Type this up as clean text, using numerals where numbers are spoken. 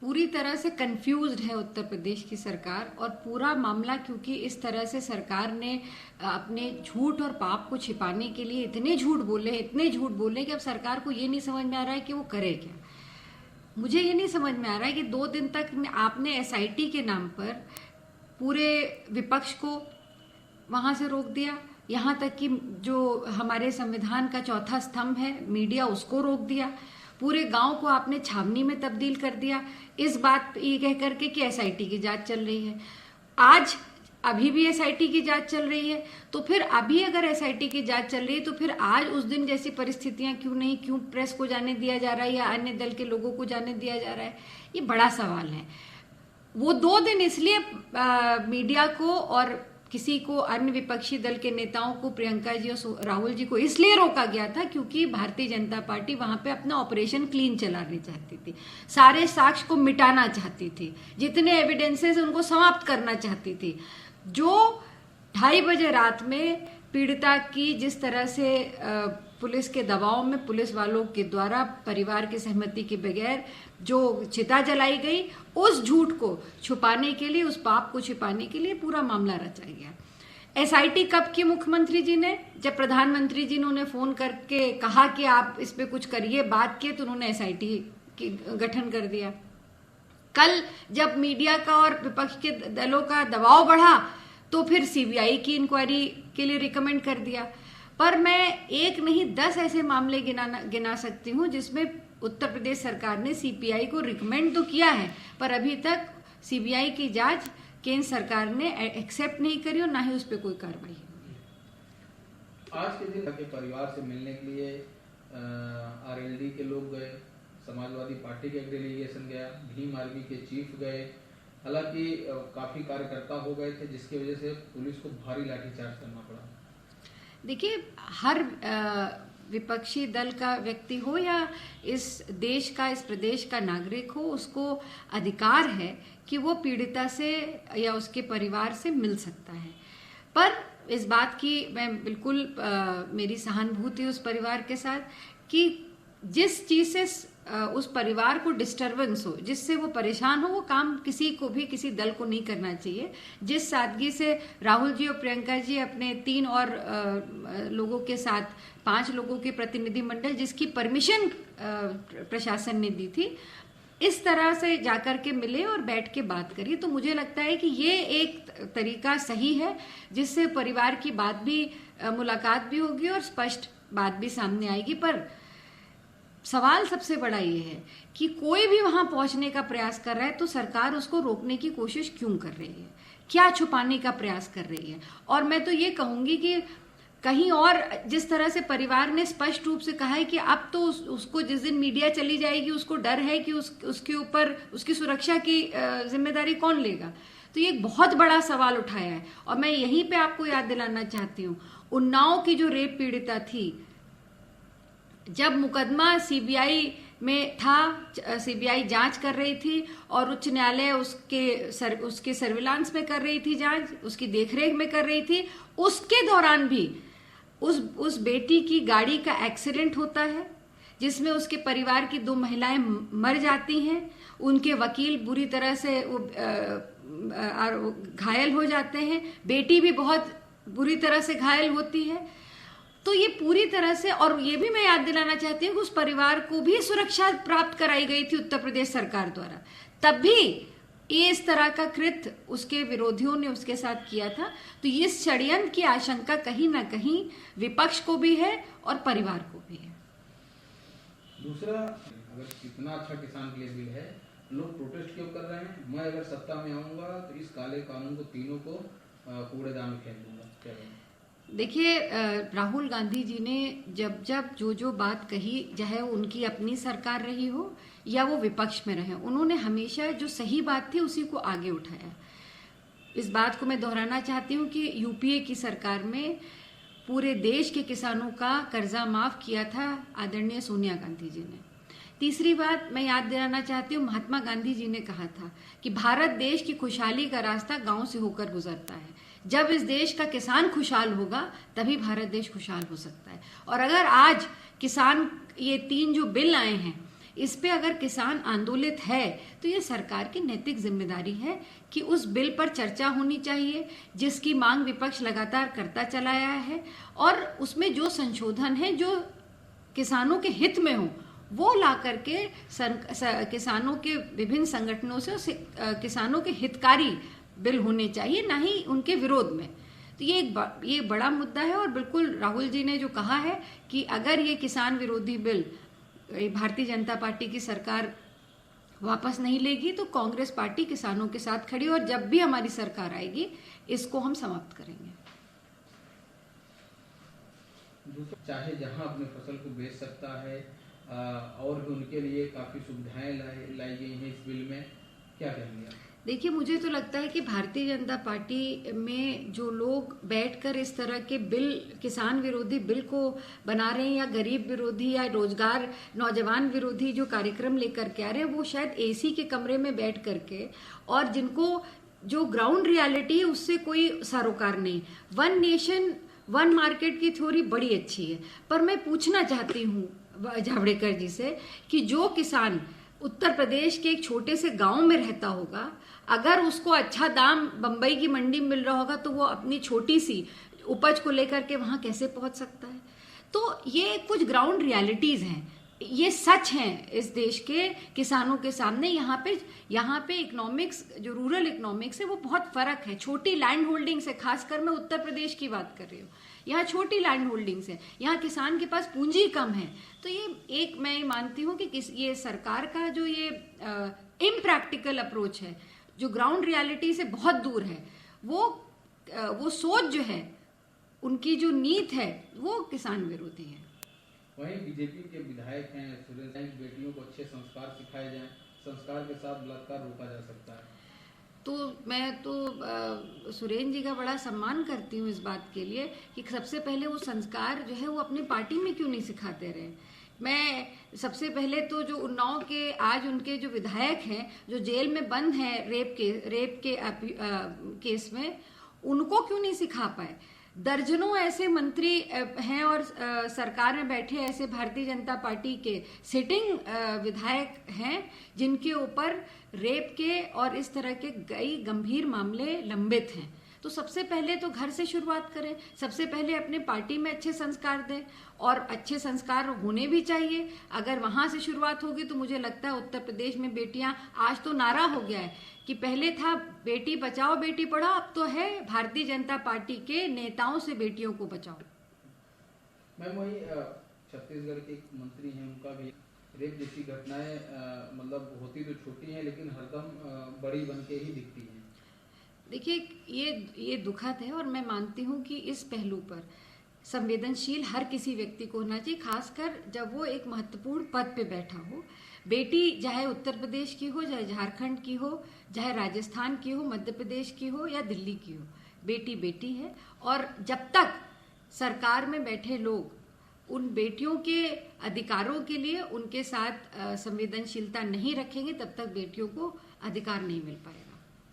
पूरी तरह से कंफ्यूज्ड है उत्तर प्रदेश की सरकार। और पूरा मामला क्योंकि इस तरह से सरकार ने अपने झूठ और पाप को छिपाने के लिए इतने झूठ बोले कि अब सरकार को ये नहीं समझ में आ रहा है कि वो करे क्या। मुझे ये नहीं समझ में आ रहा है कि 2 दिन तक आपने एसआईटी के नाम पर पूरे विपक्ष को वहां से रोक दिया, यहाँ तक कि जो हमारे संविधान का चौथा स्तंभ है मीडिया, उसको रोक दिया। पूरे गांव को आपने छावनी में तब्दील कर दिया इस बात ये कह करके कि एसआईटी की जांच चल रही है। आज अभी भी एसआईटी की जांच चल रही है, तो फिर अभी अगर एसआईटी की जांच चल रही है तो फिर आज उस दिन जैसी परिस्थितियां क्यों नहीं, क्यों प्रेस को जाने दिया जा रहा है या अन्य दल के लोगों को जाने दिया जा रहा है, ये बड़ा सवाल है। वो 2 दिन इसलिए मीडिया को और किसी को अन्य विपक्षी दल के नेताओं को, प्रियंका जी और राहुल जी को इसलिए रोका गया था क्योंकि भारतीय जनता पार्टी वहां पे अपना ऑपरेशन क्लीन चलाने चाहती थी, सारे साक्ष्य को मिटाना चाहती थी, जितने एविडेंसेस उनको समाप्त करना चाहती थी। जो 2:30 बजे रात में पीड़िता की जिस तरह से पुलिस के दबाव में पुलिस वालों के द्वारा परिवार की सहमति के बगैर जो चिता जलाई गई, उस झूठ को छुपाने के लिए, उस पाप को छुपाने के लिए पूरा मामला रचा गया। एसआईटी कब की मुख्यमंत्री जी ने, जब प्रधानमंत्री जी ने उन्हें फोन करके कहा कि आप इस पे कुछ करिए, बात किए, तो उन्होंने एसआईटी की गठन कर दिया। कल जब मीडिया का और विपक्ष के दलों का दबाव बढ़ा तो फिर सीबीआई की इंक्वायरी के लिए रिकमेंड कर दिया। पर मैं 1 नहीं 10 ऐसे मामले गिना सकती हूं जिसमें उत्तर प्रदेश सरकार ने सीबीआई को रिकमेंड तो किया है, पर अभी तक सीबीआई की जांच केंद्र सरकार ने एक्सेप्ट नहीं करी और ना ही उस पर कोई कार्रवाई। आज के दिन के परिवार से मिलने के लिए आरएलडी के लोग गए, समाजवादी पार्टी का एक डेलीगेशन गया, भीम आर्मी के चीफ गए, हालांकि काफी कार्यकर्ता हो गए थे जिसकी वजह से पुलिस को भारी लाठीचार्ज करना पड़ा। देखिए, हर विपक्षी दल का व्यक्ति हो या इस देश का, इस प्रदेश का नागरिक हो, उसको अधिकार है कि वो पीड़िता से या उसके परिवार से मिल सकता है। पर इस बात की मैं बिल्कुल मेरी सहानुभूति उस परिवार के साथ कि जिस चीज से उस परिवार को डिस्टरबेंस हो, जिससे वो परेशान हो, वो काम किसी को भी, किसी दल को नहीं करना चाहिए। जिस सादगी से राहुल जी और प्रियंका जी अपने 3 और लोगों के साथ 5 लोगों के प्रतिनिधि मंडल, जिसकी परमिशन प्रशासन ने दी थी, इस तरह से जाकर के मिले और बैठ के बात करिए, तो मुझे लगता है कि ये एक तरीका सही है जिससे परिवार की बात भी, मुलाकात भी होगी और स्पष्ट बात भी सामने आएगी। पर सवाल सबसे बड़ा ये है कि कोई भी वहां पहुंचने का प्रयास कर रहा है तो सरकार उसको रोकने की कोशिश क्यों कर रही है, क्या छुपाने का प्रयास कर रही है। और मैं तो ये कहूंगी कि कहीं और जिस तरह से परिवार ने स्पष्ट रूप से कहा है कि अब तो उसको जिस दिन मीडिया चली जाएगी उसको डर है कि उसके ऊपर उसकी सुरक्षा की जिम्मेदारी कौन लेगा, तो ये एक बहुत बड़ा सवाल उठाया है। और मैं यहीं पे आपको याद दिलाना चाहती हूँ, उन्नाव की जो रेप पीड़िता थी, जब मुकदमा सीबीआई में था, सीबीआई जांच कर रही थी और उच्च न्यायालय उसके सर्विलांस में कर रही थी जांच, उसकी देखरेख में कर रही थी, उसके दौरान भी उस बेटी की गाड़ी का एक्सीडेंट होता है जिसमें उसके परिवार की 2 महिलाएं मर जाती हैं, उनके वकील बुरी तरह से घायल हो जाते हैं, बेटी भी बहुत बुरी तरह से घायल होती है। तो ये पूरी तरह से, और ये भी मैं याद दिलाना चाहती हूँ कि उस परिवार को भी सुरक्षा प्राप्त कराई गई थी उत्तर प्रदेश सरकार द्वारा, तब भी ये इस तरह का कृत्य उसके विरोधियों ने उसके साथ किया था। तो ये षड्यंत्र की आशंका कहीं ना कहीं विपक्ष को भी है और परिवार को भी है। दूसरा, अगर इतना अच्छा किसान के लिए बिल है, लोग प्रोटेस्ट क्यों कर रहे हैं? मैं अगर सत्ता में आऊंगा तो इस काले कानून को तीनों को कूड़ेदान में फेंक दूंगा। क्या करें? देखिए, राहुल गांधी जी ने जब जो बात कही, चाहे उनकी अपनी सरकार रही हो या वो विपक्ष में रहे, उन्होंने हमेशा जो सही बात थी उसी को आगे उठाया। इस बात को मैं दोहराना चाहती हूँ कि यूपीए की सरकार में पूरे देश के किसानों का कर्जा माफ किया था आदरणीय सोनिया गांधी जी ने। तीसरी बात मैं याद दिलाना चाहती हूँ, महात्मा गांधी जी ने कहा था कि भारत देश की खुशहाली का रास्ता गांव से होकर गुजरता है। जब इस देश का किसान खुशहाल होगा तभी भारत देश खुशहाल हो सकता है। और अगर आज किसान, ये 3 जो बिल आए हैं, इस पे अगर किसान आंदोलित है तो ये सरकार की नैतिक जिम्मेदारी है कि उस बिल पर चर्चा होनी चाहिए जिसकी मांग विपक्ष लगातार करता चला आया है, और उसमें जो संशोधन है जो किसानों के हित में हो वो ला करके किसानों के विभिन्न संगठनों से किसानों के हितकारी बिल होने चाहिए, ना ही उनके विरोध में। तो ये बड़ा मुद्दा है, और बिल्कुल राहुल जी ने जो कहा है कि अगर ये किसान विरोधी बिल भारतीय जनता पार्टी की सरकार वापस नहीं लेगी तो कांग्रेस पार्टी किसानों के साथ खड़ी, और जब भी हमारी सरकार आएगी इसको हम समाप्त करेंगे। चाहे जहां अपनी फसल को बेच सकता है और भी उनके लिए काफी सुविधाएं लाई गई हैं इस बिल में, क्या कहेंगे आप? देखिए, मुझे तो लगता है कि भारतीय जनता पार्टी में जो लोग बैठकर इस तरह के बिल, किसान विरोधी बिल को बना रहे हैं, या गरीब विरोधी या रोजगार नौजवान विरोधी जो कार्यक्रम लेकर के आ रहे हैं, वो शायद एसी के कमरे में बैठ करके, और जिनको जो ग्राउंड रियलिटी है उससे कोई सरोकार नहीं। वन नेशन वन मार्केट की थ्योरी बड़ी अच्छी है, पर मैं पूछना चाहती हूँ जावड़ेकर जी से कि जो किसान उत्तर प्रदेश के एक छोटे से गांव में रहता होगा, अगर उसको अच्छा दाम बंबई की मंडी में मिल रहा होगा तो वो अपनी छोटी सी उपज को लेकर के वहां कैसे पहुंच सकता है? तो ये कुछ ग्राउंड रियलिटीज हैं, ये सच हैं इस देश के किसानों के सामने। यहाँ पे इकोनॉमिक्स, जो रूरल इकोनॉमिक्स है वो बहुत फर्क है छोटी लैंड होल्डिंग से। खासकर मैं उत्तर प्रदेश की बात कर रही हूँ, यहाँ छोटी लैंड होल्डिंग्स है, यहाँ किसान के पास पूंजी कम है। तो ये एक मैं मानती हूँ कि ये सरकार का जो ये इम्प्रैक्टिकल अप्रोच है, जो ग्राउंड रियलिटी से बहुत दूर है, वो सोच जो है, उनकी जो नीत है, वो किसान विरोधी है। वहीं बीजेपी के विधायक हैं सुरेश, बेटियों को अच्छे संस्कार सिखाए जाएं, संस्कार के साथ बलात्कार रोका जा सकता है। तो मैं तो सुरेन जी का बड़ा सम्मान करती हूँ इस बात के लिए कि सबसे पहले वो संस्कार जो है वो अपनी पार्टी में क्यों नहीं सिखाते रहे। मैं सबसे पहले तो जो उन्नाव के आज उनके जो विधायक हैं जो जेल में बंद हैं रेप के केस में, उनको क्यों नहीं सिखा पाए। दर्जनों ऐसे मंत्री हैं और सरकार में बैठे ऐसे भारतीय जनता पार्टी के सिटिंग विधायक हैं जिनके ऊपर रेप के और इस तरह के कई गंभीर मामले लंबित हैं। तो सबसे पहले तो घर से शुरुआत करें, सबसे पहले अपने पार्टी में अच्छे संस्कार दें, और अच्छे संस्कार होने भी चाहिए। अगर वहां से शुरुआत होगी तो मुझे लगता है उत्तर प्रदेश में बेटियां, आज तो नारा हो गया है कि पहले था बेटी बचाओ बेटी पढ़ाओ, अब तो है भारतीय जनता पार्टी के नेताओं से बेटियों को बचाओ। मैम, वही छत्तीसगढ़ के एक मंत्री हैं, उनका भी रेप जैसी घटनाएं मतलब होती तो छोटी हैं लेकिन हरदम बड़ी बन के ही दिखती हैं। देखिए, ये दुखद है, और मैं मानती हूँ कि इस पहलू पर संवेदनशील हर किसी व्यक्ति को होना चाहिए, खासकर जब वो एक महत्वपूर्ण पद पे बैठा हो। बेटी चाहे उत्तर प्रदेश की हो, चाहे झारखंड की हो, चाहे राजस्थान की हो, मध्य प्रदेश की हो या दिल्ली की हो, बेटी बेटी है। और जब तक सरकार में बैठे लोग उन बेटियों के अधिकारों के लिए उनके साथ संवेदनशीलता नहीं रखेंगे, तब तक बेटियों को अधिकार नहीं मिल पाएगा।